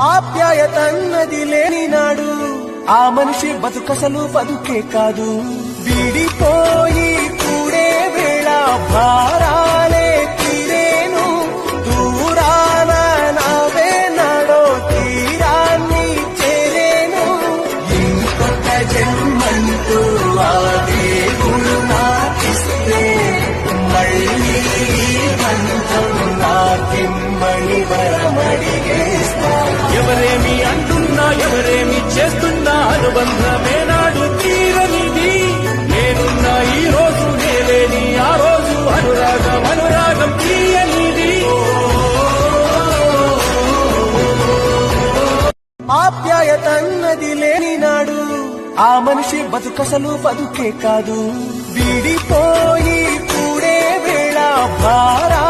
ఆప్యాయతన్నది లేని నాడు ఆ మనిషి బతుకసలు బతుకే కాదు. విడిపోయి కూడే వేళ భారాలే తీరేను, దూరాన నవే నాడో తీరాన్ని చేరేను. ఇంకొక జన్మంటూ ఆ దేవుడు నాకిస్తే మళ్ళీ బంధం నాకిమ్మని వరమడిగేస్తా. ఎవరేమి అంటున్నా ఎవరేమి చేస్తున్నా అనుబంధమే నాడు తీరనిది. నేనున్నా ఈ రోజు నేలేని ఆ రోజు అనురాగం అనురాగం తీయనిది. ఆప్యాయతన్నది లేని నాడు ఆ మనిషి బతుకసలు బతుకే కాదు. విడిపోయి కూడే వేళ భారా